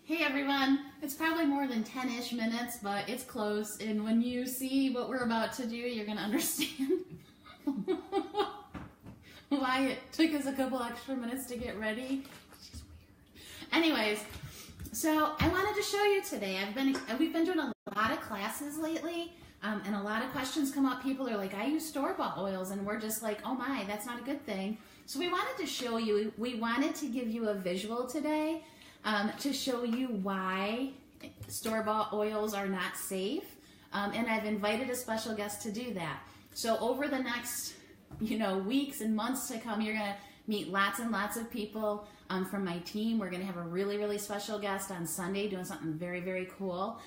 Hey everyone, it's probably more than 10-ish minutes, but it's close, and when you see what we're about to do, you're going to understand why it took us a couple extra minutes to get ready. She's weird. Anyways, so I wanted to show you today, we've been doing a lot of classes lately, and a lot of questions come up. People are like, I use store-bought oils, and we're just like, oh my, that's not a good thing. So we wanted to show you, we wanted to give you a visual today, to show you why store-bought oils are not safe, and I've invited a special guest to do that. So over the next, weeks and months to come, you're going to meet lots and lots of people from my team. We're going to have a really, really special guest on Sunday doing something very, very cool.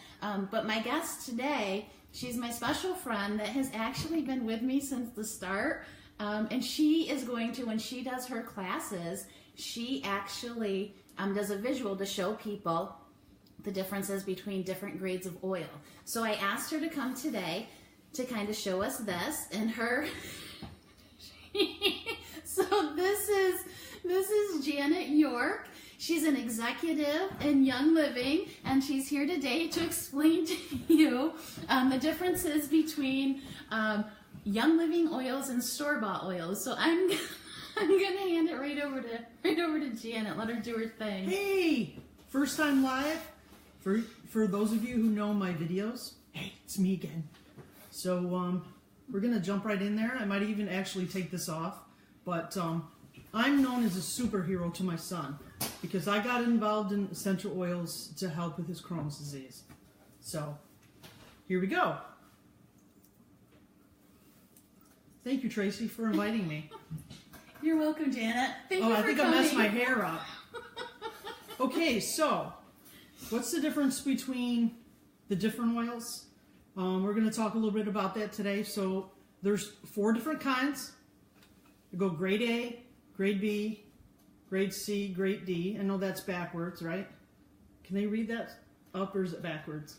But my guest today, she's my special friend that has actually been with me since the start, and she is going to, when she does her classes, she actually does a visual to show people the differences between different grades of oil. So I asked her to come today to kind of show us this, and her so this is Janet York. She's an executive in Young Living, and she's here today to explain to you the differences between Young Living oils and store-bought oils. So I'm gonna hand it right over to Janet. Let her do her thing. Hey, first time live. For those of you who know my videos, hey, it's me again. So we're gonna jump right in there. I might even actually take this off, but I'm known as a superhero to my son because I got involved in essential oils to help with his Crohn's disease. So here we go. Thank you, Tracy, for inviting me. You're welcome, Janet. Thank you for I think coming. I messed my hair up. Okay, so what's the difference between the different oils? We're going to talk a little bit about that today. So there's 4 different kinds. You go grade A, grade B, grade C, grade D. I know that's backwards, right? Can they read that up or is it backwards?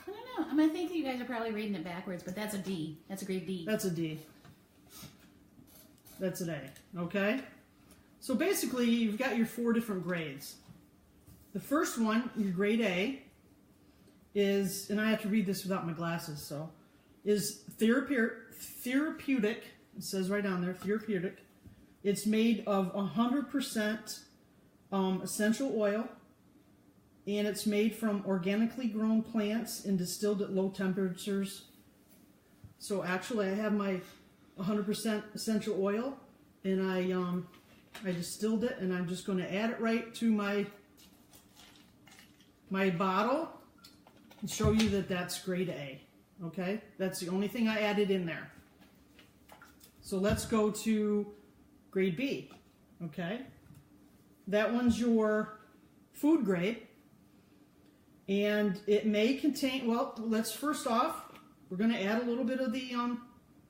I don't know. I think you guys are probably reading it backwards, but that's a D. That's a grade D. That's a D. That's an A, okay? So basically, you've got your 4 different grades. The first one, your grade A, is, and I have to read this without my glasses, so, is therapeutic. It says right down there, therapeutic. It's made of 100% essential oil, and it's made from organically grown plants and distilled at low temperatures. So actually, I have my 100% essential oil, and I distilled it, and I'm just going to add it right to my bottle and show you that that's grade A. Okay, that's the only thing I added in there. So let's go to grade B. Okay, that one's your food grade, and it may contain. Well, let's first off, we're going to add a little bit of the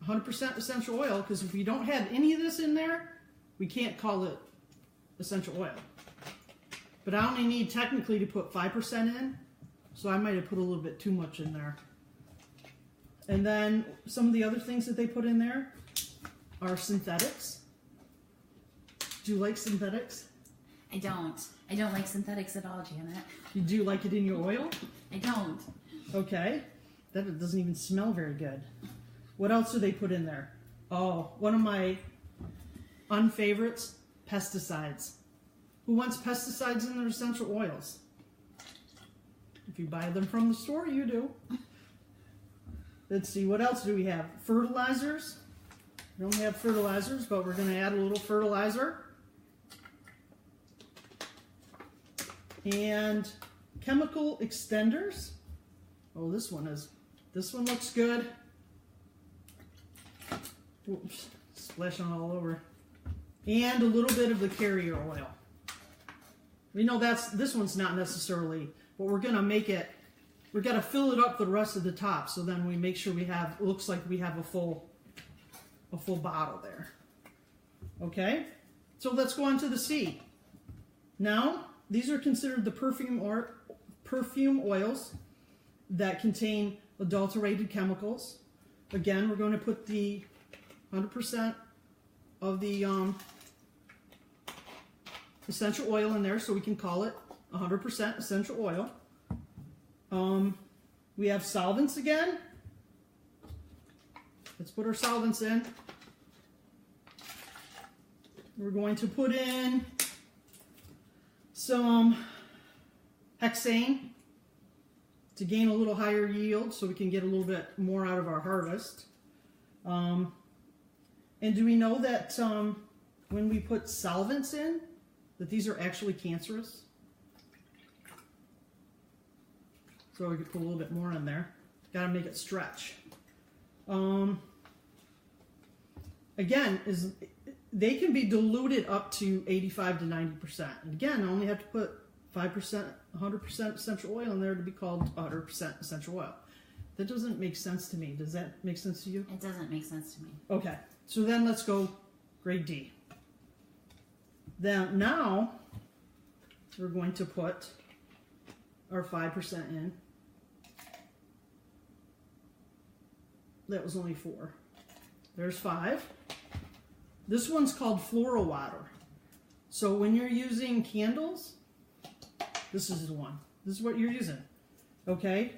100% essential oil, because if we don't have any of this in there, we can't call it essential oil. But I only need technically to put 5% in, so I might have put a little bit too much in there. And then some of the other things that they put in there are synthetics. Do you like synthetics? I don't. I don't like synthetics at all, Janet. You do like it in your oil? I don't. Okay. That doesn't even smell very good. What else do they put in there? Oh, one of my unfavorites, pesticides. Who wants pesticides in their essential oils? If you buy them from the store, you do. Let's see, what else do we have? Fertilizers. We don't have fertilizers, but we're going to add a little fertilizer. And chemical extenders. Oh, this one looks good. Oops, splashing all over. And a little bit of the carrier oil. We know this one's not necessarily, but we're gonna make it, we're gonna fill it up the rest of the top, so then we make sure we have, it looks like we have a full bottle there. Okay, so let's go on to the C. Now, these are considered the perfume oils that contain adulterated chemicals. Again, we're going to put the 100% of the essential oil in there so we can call it 100% essential oil. We have solvents again. Let's put our solvents in. We're going to put in some hexane to gain a little higher yield so we can get a little bit more out of our harvest. And do we know that when we put solvents in, that these are actually cancerous? So we could put a little bit more in there. Got to make it stretch. Again, they can be diluted up to 85 to 90%. And again, I only have to put 5%, 100% essential oil in there to be called 100% essential oil. That doesn't make sense to me. Does that make sense to you? It doesn't make sense to me. Okay, so then let's go grade D. Then now we're going to put our 5% in. That was only 4. There's 5. This one's called floral water. So when you're using candles, this is the one. This is what you're using. Okay?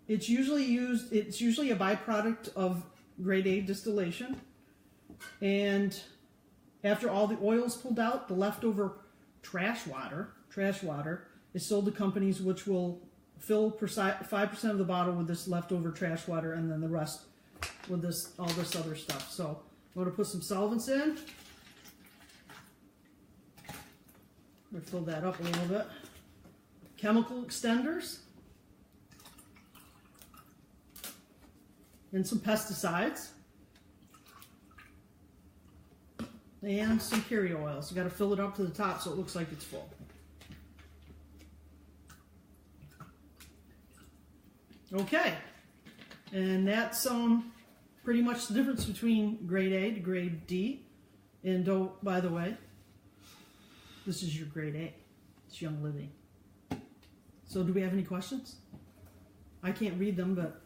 It's usually a byproduct of grade A distillation. And after all the oil's pulled out, the leftover trash water is sold to companies which will fill 5% of the bottle with this leftover trash water and then the rest with all this other stuff. So I'm going to put some solvents in. I'm going to fill that up a little bit. Chemical extenders. And some pesticides. And some carrier oils. You got to fill it up to the top so it looks like it's full. Okay, and that's pretty much the difference between grade A to grade D. And by the way, this is your grade A. It's Young Living. So do we have any questions? I can't read them, but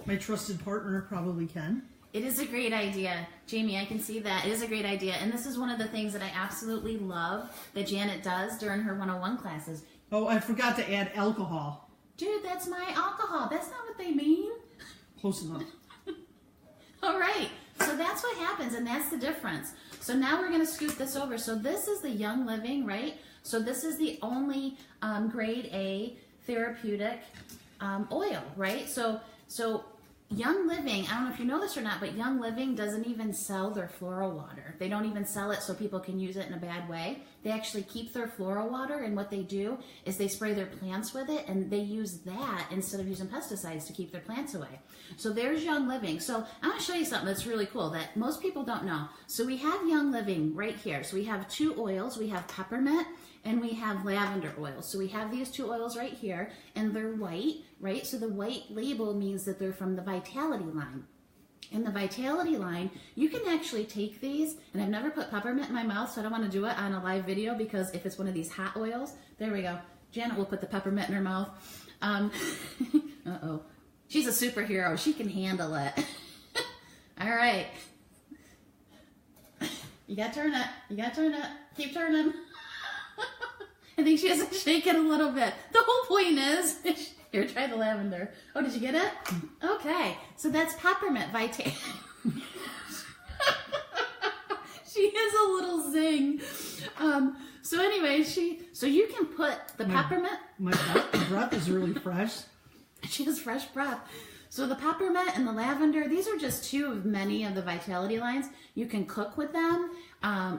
my trusted partner probably can. It is a great idea. Jamie, I can see that. It is a great idea. And this is one of the things that I absolutely love that Janet does during her 101 classes. Oh, I forgot to add alcohol. Dude, that's my alcohol. That's not what they mean. Close enough. All right. So that's what happens, and that's the difference. So now we're going to scoot this over. So this is the Young Living, right? So this is the only grade A therapeutic oil, right? So Young Living, I don't know if you know this or not, but Young Living doesn't even sell their floral water. They don't even sell it so people can use it in a bad way. They actually keep their floral water, and what they do is they spray their plants with it, and they use that instead of using pesticides to keep their plants away. So there's Young Living. So I'm going to show you something that's really cool that most people don't know. So we have Young Living right here. So we have 2 oils. We have peppermint and we have lavender oil. So we have these 2 oils right here, and they're white, right? So the white label means that they're from the Vitality line. In the Vitality line, you can actually take these, and I've never put peppermint in my mouth, so I don't want to do it on a live video because if it's one of these hot oils, there we go. Janet will put the peppermint in her mouth. Uh-oh. She's a superhero. She can handle it. All right. You got to turn it. You got to turn it. Keep turning. I think she has to shake it a little bit. The whole point is, here, try the lavender. Oh, did you get it? Okay, so that's peppermint Vitality. She has a little zing. So anyway, so you can put the peppermint. My breath is really fresh. She has fresh breath. So the peppermint and the lavender, these are just 2 of many of the Vitality lines. You can cook with them.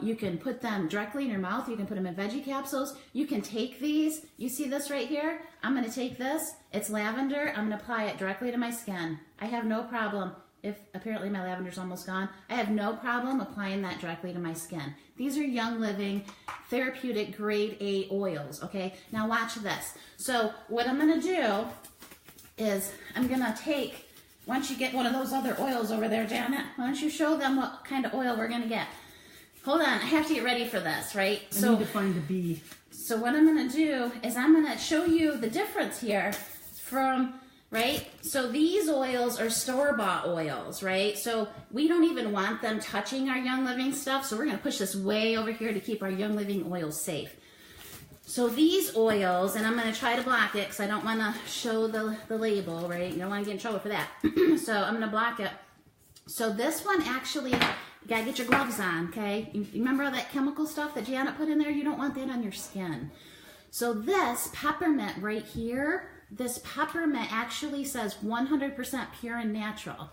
You can put them directly in your mouth. You can put them in veggie capsules. You can take these. You see this right here? I'm going to take this. It's lavender. I'm going to apply it directly to my skin. I have no problem. If apparently my lavender's almost gone, I have no problem applying that directly to my skin. These are Young Living therapeutic grade A oils, okay? Now watch this. So what I'm going to do is I'm going to take, once you get one of those other oils over there, Janet, why don't you show them what kind of oil we're going to get? Hold on, I have to get ready for this, right? I need to find a bee. So what I'm going to do is I'm going to show you the difference here from, right? So these oils are store-bought oils, right? So we don't even want them touching our Young Living stuff, so we're going to push this way over here to keep our Young Living oils safe. So these oils, and I'm going to try to block it because I don't want to show the label, right? You don't want to get in trouble for that. So I'm going to block it. So this one actually, you got to get your gloves on, okay? You remember all that chemical stuff that Janet put in there? You don't want that on your skin. So this peppermint right here, this peppermint actually says 100% pure and natural.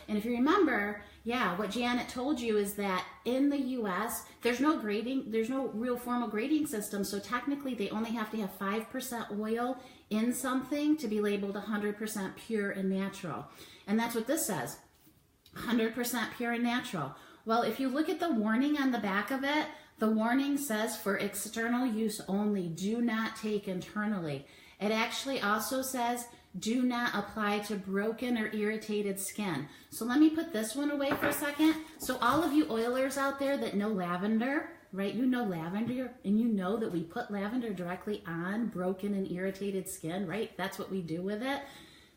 And if you remember, yeah, what Janet told you is that in the US, there's no grading, there's no real formal grading system, so technically they only have to have 5% oil in something to be labeled 100% pure and natural. And that's what this says, 100% pure and natural. Well, if you look at the warning on the back of it, the warning says for external use only, do not take internally. It actually also says, do not apply to broken or irritated skin. So let me put this one away for a second. So all of you oilers out there that know lavender, right? You know lavender, and you know that we put lavender directly on broken and irritated skin, right? That's what we do with it.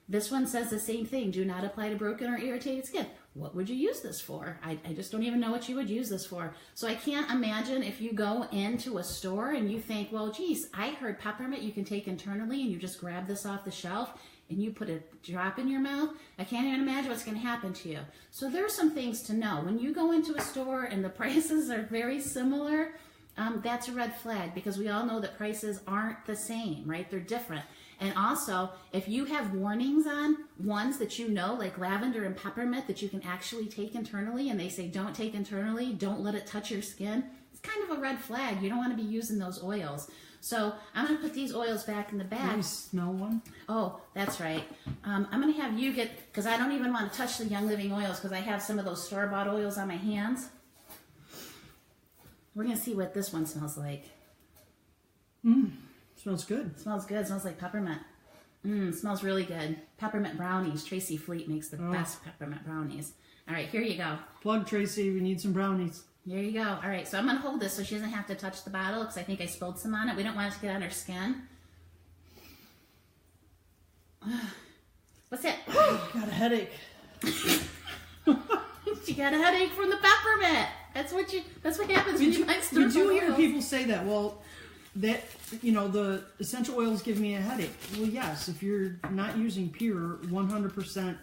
This one says the same thing. Do not apply to broken or irritated skin. What would you use this for? I just don't even know what you would use this for. So I can't imagine if you go into a store and you think, well, geez, I heard peppermint you can take internally, and you just grab this off the shelf and you put a drop in your mouth. I can't even imagine what's going to happen to you. So there are some things to know. When you go into a store and the prices are very similar, that's a red flag, because we all know that prices aren't the same, right? They're different. And also, if you have warnings on ones that you know, like lavender and peppermint, that you can actually take internally, and they say don't take internally, don't let it touch your skin, it's kind of a red flag. You don't want to be using those oils. So I'm going to put these oils back in the bag. Can you smell one? Oh, that's right. I'm going to have you get, because I don't even want to touch the Young Living oils because I have some of those store-bought oils on my hands. We're going to see what this one smells like. Smells good. Smells good. Smells like peppermint. Smells really good. Peppermint brownies. Tracy Fleet makes the best peppermint brownies. All right, here you go. Plug, Tracy. We need some brownies. There you go. All right, so I'm going to hold this so she doesn't have to touch the bottle, because I think I spilled some on it. We don't want it to get on her skin. What's that? Got a headache. She got a headache from the peppermint. That's what happens when you buy store-bought You do hear oils. people say that. Well, that, you know, the essential oils give me a headache. Well, yes, if you're not using pure 100%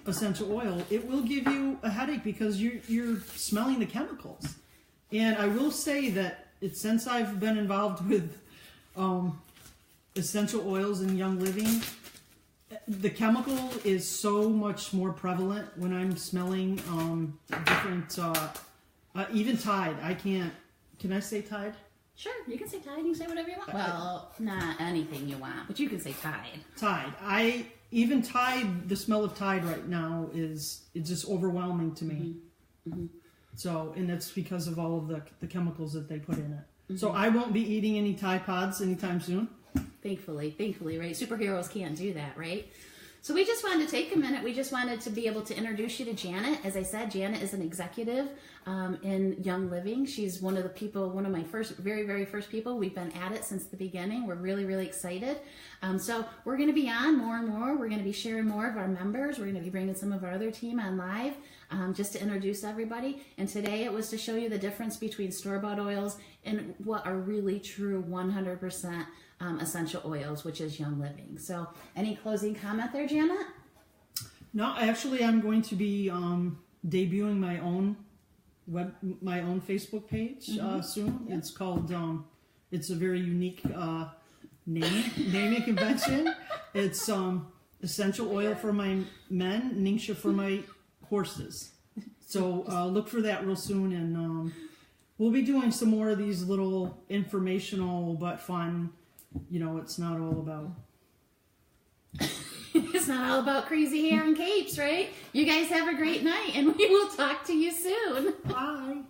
essential oil, it will give you a headache because you're smelling the chemicals. And I will say that since I've been involved with essential oils and Young Living, the chemical is so much more prevalent when I'm smelling different, even Tide. Can I say Tide? Sure, you can say Tide. You can say whatever you want. Well, not anything you want, but you can say Tide. Tide. Even Tide, the smell of Tide right now it's just overwhelming to me. So, and that's because of all of the chemicals that they put in it. So I won't be eating any Tide Pods anytime soon. Thankfully, right? Superheroes can't do that, right? So we just wanted to take a minute. We just wanted to be able to introduce you to Janet. As I said, Janet is an executive in Young Living. She's one of the people, one of my very, very first people. We've been at it since the beginning. We're really, really excited. So we're going to be on more and more. We're going to be sharing more of our members. We're going to be bringing some of our other team on live just to introduce everybody. And today it was to show you the difference between store-bought oils and what are really true 100% essential oils, which is Young Living. So any closing comment there, Janet? No, actually I'm going to be debuting my own Facebook page soon. Yeah. It's called it's a very unique naming convention. It's essential oil for my men, Ningxia for my horses. So look for that real soon, and we'll be doing some more of these little informational but fun. You know, it's not all about... It's not all about crazy hair and capes, right? You guys have a great night, and we will talk to you soon. Bye.